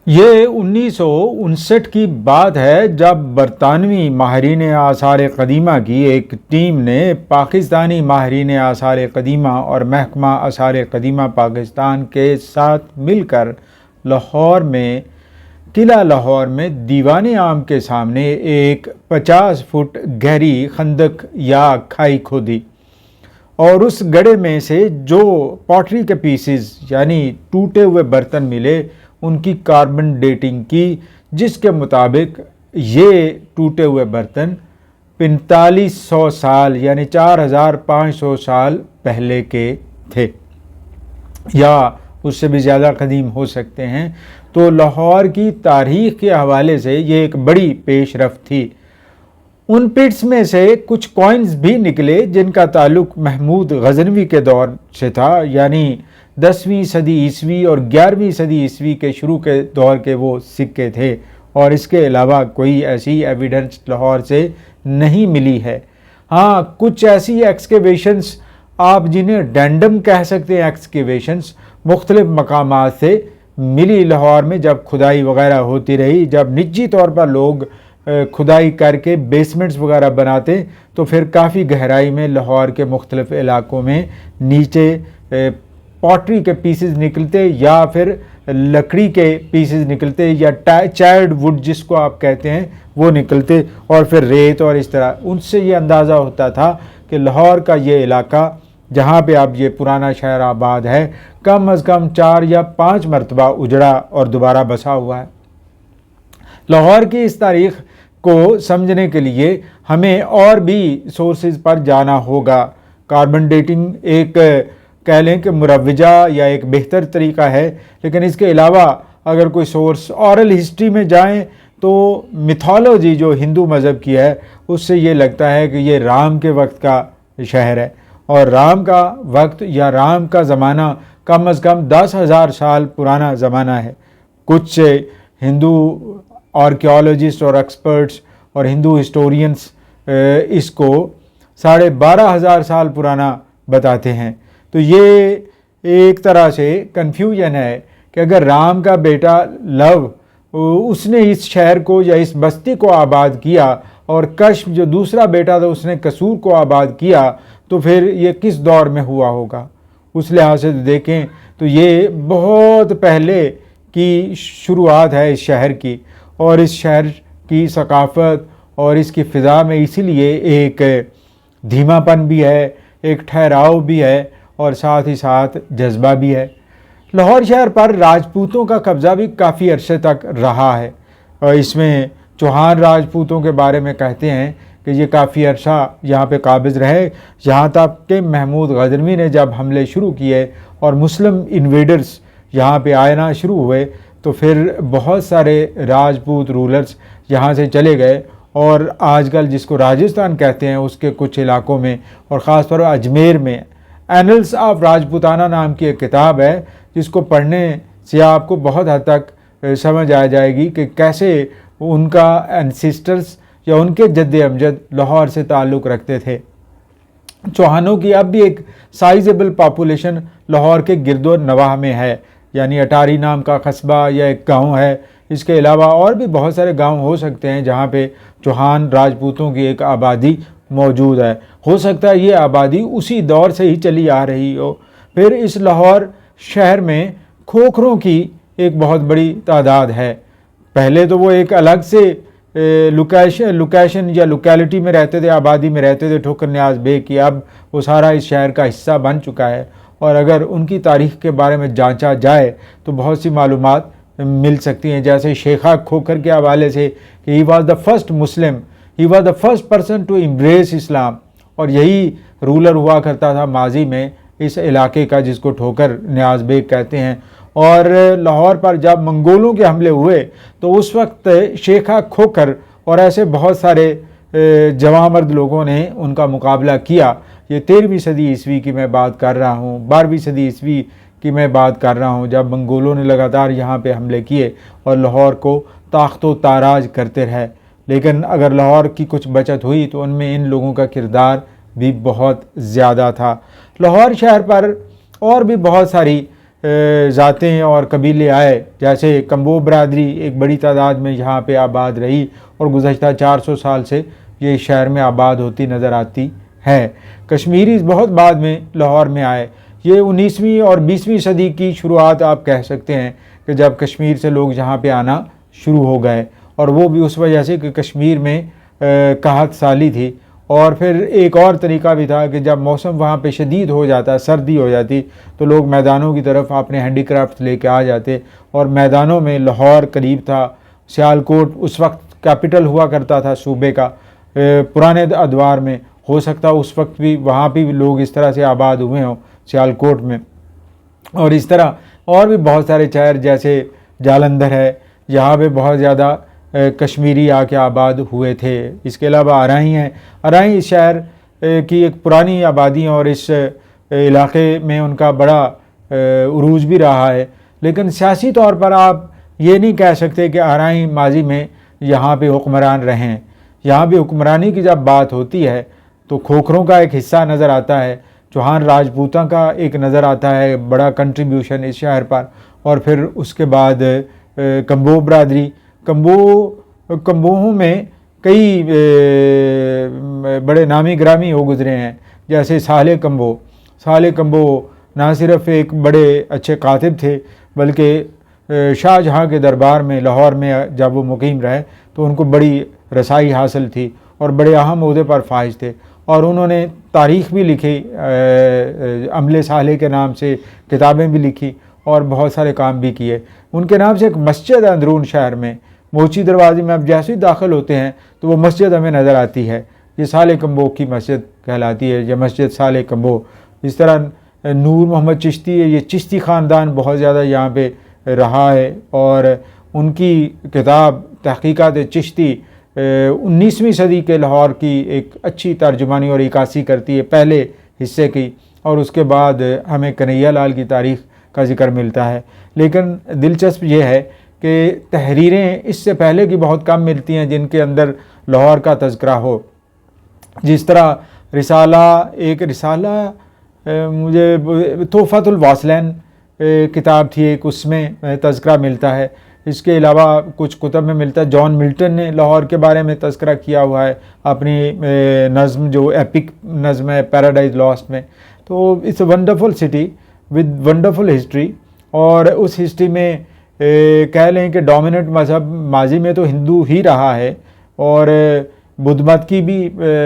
ये 1959 की बात है जब बरतानवी माहिरीन आसार कदीमा की एक टीम ने पाकिस्तानी माहिरीन आसार कदीमा और महकमा आसार कदीमा पाकिस्तान के साथ मिलकर लाहौर में किला लाहौर में दीवान आम के सामने एक 50 फुट गहरी खंदक या खाई खोदी और उस गड्ढे में से जो पॉटरी के पीसेस यानी टूटे हुए बर्तन मिले उनकी कार्बन डेटिंग की, जिसके मुताबिक ये टूटे हुए बर्तन 4500 साल यानी 4500 साल पहले के थे या उससे भी ज़्यादा कदीम हो सकते हैं। तो लाहौर की तारीख़ के हवाले से ये एक बड़ी पेशरफ थी। उन पिट्स में से कुछ कॉइन्स भी निकले जिनका ताल्लुक़ महमूद गजनवी के दौर से था, यानी 10वीं सदी ईस्वी और 11वीं सदी ईस्वी के शुरू के दौर के वो सिक्के थे। और इसके अलावा कोई ऐसी एविडेंस लाहौर से नहीं मिली है। हाँ, कुछ ऐसी एक्सकेवेशंस आप जिन्हें डैंडम कह सकते हैं, एक्सकेवेशंस मुख्तलिफ मकामात से मिली लाहौर में जब खुदाई वगैरह होती रही। जब निजी तौर पर लोग खुदाई करके बेसमेंट्स वगैरह बनाते तो फिर काफ़ी गहराई में लाहौर के मुख्तलिफ इलाकों में नीचे पॉटरी के पीसेस निकलते या फिर लकड़ी के पीसेस निकलते या चाइल्ड वुड जिसको आप कहते हैं वो निकलते और फिर रेत और इस तरह। उनसे ये अंदाज़ा होता था कि लाहौर का ये इलाका जहाँ पे अब ये पुराना शहर आबाद है कम अज़ कम 4 या 5 मरतबा उजड़ा और दोबारा बसा हुआ है। लाहौर की इस तारीख़ को समझने के लिए हमें और भी सोर्सेज पर जाना होगा। कार्बन डेटिंग एक कह लें कि मुरवजा या एक बेहतर तरीका है, लेकिन इसके अलावा अगर कोई सोर्स ऑरल हिस्ट्री में जाएं तो मिथोलॉजी जो हिंदू मज़हब की है उससे ये लगता है कि ये राम के वक्त का शहर है और राम का वक्त या राम का ज़माना कम अज़ कम 10,000 साल पुराना ज़माना है। कुछ हिंदू आर्कियोलॉजिस्ट और एक्सपर्ट्स और हिंदू हिस्टोरियंस इसको 12,500 साल पुराना बताते हैं। तो ये एक तरह से कन्फ्यूजन है कि अगर राम का बेटा लव उसने इस शहर को या इस बस्ती को आबाद किया और कश्म जो दूसरा बेटा था उसने कसूर को आबाद किया तो फिर ये किस दौर में हुआ होगा। उस लिहाज से देखें तो ये बहुत पहले की शुरुआत है इस शहर की और इस शहर की सकाफ़त और इसकी फ़िज़ा में इसीलिए एक धीमापन भी है, एक ठहराव भी है और साथ ही साथ जज्बा भी है। लाहौर शहर पर राजपूतों का कब्ज़ा भी काफ़ी अरसे तक रहा है और इसमें चौहान राजपूतों के बारे में कहते हैं कि ये काफ़ी अरसा यहाँ पे काबिज़ रहे, यहाँ तक कि महमूद गजनवी ने जब हमले शुरू किए और मुस्लिम इन्वेडर्स यहाँ पे आना शुरू हुए तो फिर बहुत सारे राजपूत रूलर्स यहाँ से चले गए और आजकल जिसको राजस्थान कहते हैं उसके कुछ इलाकों में और ख़ास तौर पर अजमेर में एनल्स ऑफ राजपूताना नाम की एक किताब है जिसको पढ़ने से आपको बहुत हद तक समझ आ जाएगी कि कैसे उनका एंसेस्टर्स या उनके जद्द अमजद लाहौर से ताल्लुक़ रखते थे। चौहानों की अब भी एक साइजेबल पॉपुलेशन लाहौर के गिरदो नवाह में है, यानी अटारी नाम का कस्बा या एक गाँव है। इसके अलावा और भी बहुत सारे गांव हो सकते हैं जहां पे चौहान राजपूतों की एक आबादी मौजूद है। हो सकता है ये आबादी उसी दौर से ही चली आ रही हो। फिर इस लाहौर शहर में खोखरों की एक बहुत बड़ी तादाद है। पहले तो वो एक अलग से लोकेशन या लोकेलिटी में रहते थे, आबादी में रहते थे ठोकर न्याज बे की। अब वो सारा इस शहर का हिस्सा बन चुका है और अगर उनकी तारीख़ के बारे में जांचा जाए तो बहुत सी मालूमात मिल सकती हैं। जैसे शेखा खोखर के हवाले से कि he was the first Muslim, he was the first person to embrace Islam और यही रूलर हुआ करता था माजी में इस इलाके का जिसको ठोकर न्याज बेग कहते हैं। और लाहौर पर जब मंगोलों के हमले हुए तो उस वक्त शेखा खोखर और ऐसे बहुत सारे जवामर्द लोगों ने उनका मुकाबला किया। ये 13वीं सदी ईस्वी की मैं बात कर रहा हूँ, 12वीं सदी ईस्वी की मैं बात कर रहा हूँ, जब मंगोलों ने लगातार यहाँ पे हमले किए और लाहौर को ताख्तो ताराज करते रहे। लेकिन अगर लाहौर की कुछ बचत हुई तो उनमें इन लोगों का किरदार भी बहुत ज़्यादा था। लाहौर शहर पर और भी बहुत सारी ज़ातें और कबीले आए, जैसे कम्बो बरादरी एक बड़ी तादाद में यहाँ पे आबाद रही और गुज़श्ता 400 साल से ये शहर में आबाद होती नज़र आती है। कश्मीरी बहुत बाद में लाहौर में आए। ये 19वीं और 20वीं सदी की शुरुआत आप कह सकते हैं कि जब कश्मीर से लोग यहाँ पे आना शुरू हो गए, और वो भी उस वजह से कि कश्मीर में कहत साली थी। और फिर एक और तरीका भी था कि जब मौसम वहाँ पे शदीद हो जाता, सर्दी हो जाती, तो लोग मैदानों की तरफ अपने हैंडीक्राफ्ट लेके आ जाते, और मैदानों में लाहौर करीब था, सियालकोट उस वक्त कैपिटल हुआ करता था सूबे का पुराने अदवार में, हो सकता उस वक्त भी वहाँ भी लोग इस तरह से आबाद हुए हों सियालकोट में। और इस तरह और भी बहुत सारे शहर जैसे जालंधर है, यहाँ पे बहुत ज़्यादा कश्मीरी आके आबाद हुए थे। इसके अलावा अराई हैं। अराई इस शहर की एक पुरानी आबादी है और इस इलाके में उनका बड़ा उरूज भी रहा है। लेकिन सियासी तौर पर आप ये नहीं कह सकते कि अराई माजी में यहाँ पे हुक्मरान रहें। यहाँ भी हुक्मरानी की जब बात होती है तो खोखरों का एक हिस्सा नज़र आता है, चौहान राजपूतों का एक नज़र आता है बड़ा कंट्रीब्यूशन इस शहर पर। और फिर उसके बाद कम्बो बरादरी, कम्बोहों में कई बड़े नामी ग्रामी हो गुजरे हैं, जैसे साले कम्बो ना सिर्फ एक बड़े अच्छे कातिब थे बल्कि शाहजहाँ के दरबार में लाहौर में जब वो मुकीम रहे तो उनको बड़ी रसाई हासिल थी और बड़े अहम ओहदे पर फाइज थे। और उन्होंने तारीख़ भी लिखी, अमले साले के नाम से किताबें भी लिखी और बहुत सारे काम भी किए। उनके नाम से एक मस्जिद है अंदरून शहर में, मोची दरवाजे में। अब जैसे ही दाखिल होते हैं तो वो मस्जिद हमें नज़र आती है, ये साले कम्बो की मस्जिद कहलाती है, ये मस्जिद साले कम्बो। इस तरह नूर मोहम्मद चिश्ती है, ये चिश्ती ख़ानदान बहुत ज़्यादा यहाँ पे रहा है और उनकी किताब तहक़ीक़ात चिश्ती 19वीं सदी के लाहौर की एक अच्छी तर्जुमानी और इक्कासी करती है पहले हिस्से की। और उसके बाद हमें कन्हैया लाल की तारीख़ का ज़िक्र मिलता है। लेकिन दिलचस्प ये है कि तहरीरें इससे पहले की बहुत कम मिलती हैं जिनके अंदर लाहौर का तज़किरा हो। जिस तरह रिसाला मुझे तोहफ़तुल वासलैन किताब थी एक, उसमें तज़किरा मिलता है। इसके अलावा कुछ कुतब में मिलता है, जॉन मिल्टन ने लाहौर के बारे में तज़किरा किया हुआ है अपनी नज़्म जो एपिक नज़्म है पैराडाइज लॉस्ट में। तो it's a wonderful city with wonderful history. और उस हिस्ट्री में कह लें कि डोमिनेंट मज़हब माजी में तो हिंदू ही रहा है, और बुद्ध मत की भी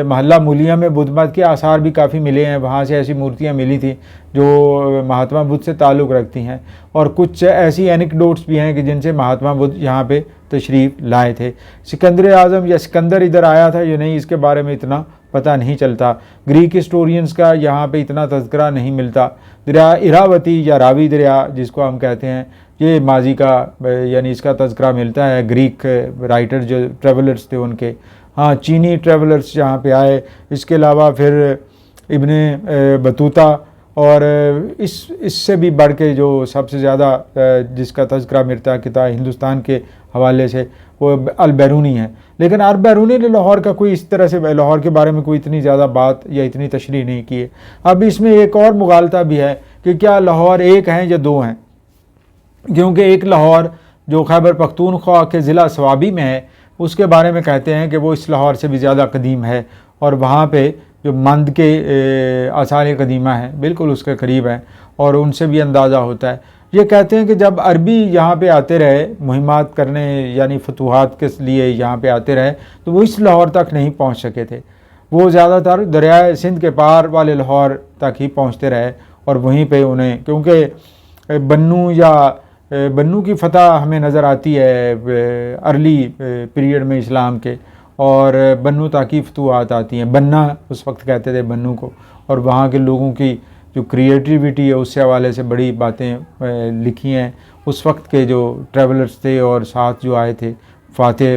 महल्ला मूलिया में बुद्ध मत के आसार भी काफ़ी मिले हैं। वहाँ से ऐसी मूर्तियाँ मिली थी जो महात्मा बुद्ध से ताल्लुक़ रखती हैं, और कुछ ऐसी एनेक्डोट्स भी हैं कि जिनसे महात्मा बुद्ध यहाँ पे तशरीफ़ लाए थे। सिकंदर आज़म या सिकंदर इधर आया था या नहीं, इसके बारे में इतना पता नहीं चलता। ग्रीक हिस्टोरियंस का यहाँ पे इतना तज़किरा नहीं मिलता। दरिया इरावती या रावी दरिया जिसको हम कहते हैं, ये माजी का यानी इसका तज़किरा मिलता है ग्रीक राइटर जो ट्रेवलर्स थे उनके। हाँ, चीनी ट्रेवलर्स यहाँ पे आए। इसके अलावा फिर इब्ने बतूता, और इससे भी बढ़ के जो सबसे ज़्यादा जिसका तज़किरा मिलता है किताब हिंदुस्तान के हवाले से वो अल बैरूनी है। लेकिन अल बैरूनी ने लाहौर का कोई इस तरह से लाहौर के बारे में कोई इतनी ज़्यादा बात या इतनी तशरीह नहीं की है। अब इसमें एक और मुगालता भी है कि क्या लाहौर एक हैं या दो हैं, क्योंकि एक लाहौर जो खैबर पख्तूनख्वा के ज़िला स्वाबी में है उसके बारे में कहते हैं कि वो इस लाहौर से भी ज़्यादा कदीम है, और वहाँ पे जो मंद के आसार कदीमा है बिल्कुल उसके करीब है, और उनसे भी अंदाज़ा होता है। ये कहते हैं कि जब अरबी यहाँ पे आते रहे मुहिमात करने यानी फतूहात के लिए यहाँ पे आते रहे तो वो इस लाहौर तक नहीं पहुँच सके थे। वो ज़्यादातर दरियाए सिंध के पार वाले लाहौर तक ही पहुँचते रहे, और वहीं पे उन्हें क्योंकि बन्नू की फ़तह हमें नज़र आती है अर्ली पीरियड में इस्लाम के, और बन्नू ताकि फतूहात आती हैं। बन्ना उस वक्त कहते थे बन्नू को, और वहाँ के लोगों की जो क्रिएटिविटी है उससे हवाले से बड़ी बातें लिखी हैं उस वक्त के जो ट्रैवलर्स थे और साथ जो आए थे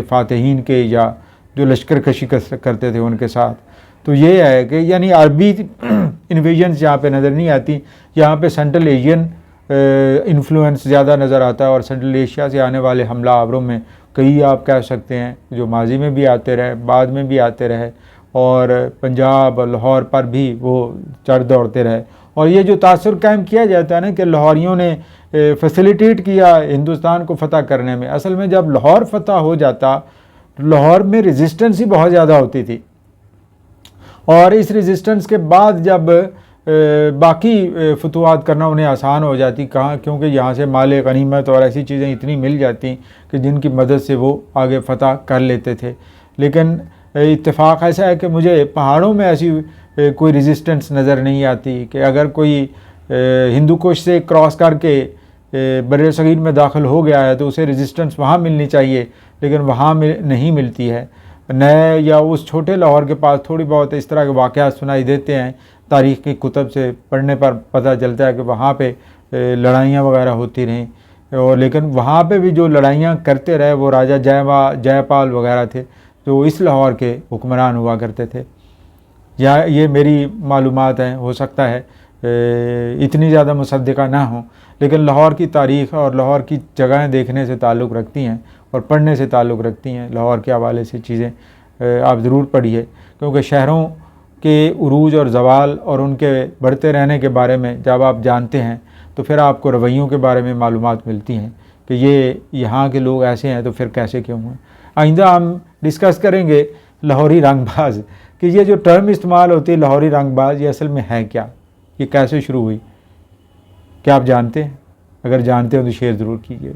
फातेहीन के या जो लश्कर कशी करते थे उनके साथ। तो ये है कि यानी अरबी इन्वेजन्स यहाँ पे नज़र नहीं आती, यहाँ पे सेंट्रल एशियन इन्फ्लुएंस ज़्यादा नज़र आता है, और सेंट्रल एशिया से आने वाले हमला आवरों में कई आप कह सकते हैं जो माजी में भी आते रहे बाद में भी आते रहे, और पंजाब और लाहौर पर भी वो चढ़ दौड़ते रहे। और ये जो तासुर कायम किया जाता है ना कि लाहौरियों ने फैसिलिटेट किया हिंदुस्तान को फ़तह करने में, असल में जब लाहौर फ़तह हो जाता तो लाहौर में रेजिस्टेंस ही बहुत ज़्यादा होती थी, और इस रेजिस्टेंस के बाद जब बाकी फतूहात करना उन्हें आसान हो जाती, कहाँ, क्योंकि यहाँ से माल गनीमत और ऐसी चीज़ें इतनी मिल जाती कि जिनकी मदद से वो आगे फ़तह कर लेते थे। लेकिन इत्तेफाक ऐसा है कि मुझे पहाड़ों में ऐसी कोई रेजिस्टेंस नज़र नहीं आती कि अगर कोई हिंदू कुश से क्रॉस करके बरे सगीर में दाखिल हो गया है तो उसे रेजिस्टेंस वहाँ मिलनी चाहिए, लेकिन वहाँ नहीं मिलती है। नए या उस छोटे लाहौर के पास थोड़ी बहुत इस तरह के वाक़यात सुनाई देते हैं, तारीख़ की कुतब से पढ़ने पर पता चलता है कि वहाँ पे लड़ाइयाँ वगैरह होती रहीं, और लेकिन वहाँ पे भी जो लड़ाइयाँ करते रहे वो राजा जयपाल वगैरह थे जो इस लाहौर के हुक्मरान हुआ करते थे। या ये मेरी मालूमात हैं, हो सकता है इतनी ज़्यादा मुसद्दिक़ा ना हो, लेकिन लाहौर की तारीख़ और लाहौर की जगहें देखने से ताल्लुक़ रखती हैं और पढ़ने से ताल्लुक़ रखती हैं। लाहौर के हवाले से चीज़ें आप ज़रूर पढ़िए, क्योंकि शहरों के उरूज और ज़वाल और उनके बढ़ते रहने के बारे में जब आप जानते हैं तो फिर आपको रवैयों के बारे में मालूमात मिलती हैं कि ये यहाँ के लोग ऐसे हैं तो फिर कैसे क्यों हैं। आइंदा हम डिस्कस करेंगे लाहौरी रंगबाज, कि ये जो टर्म इस्तेमाल होती है लाहौरी रंगबाज, ये असल में है क्या, ये कैसे शुरू हुई, क्या आप जानते हैं? अगर जानते हो तो शेयर ज़रूर कीजिए।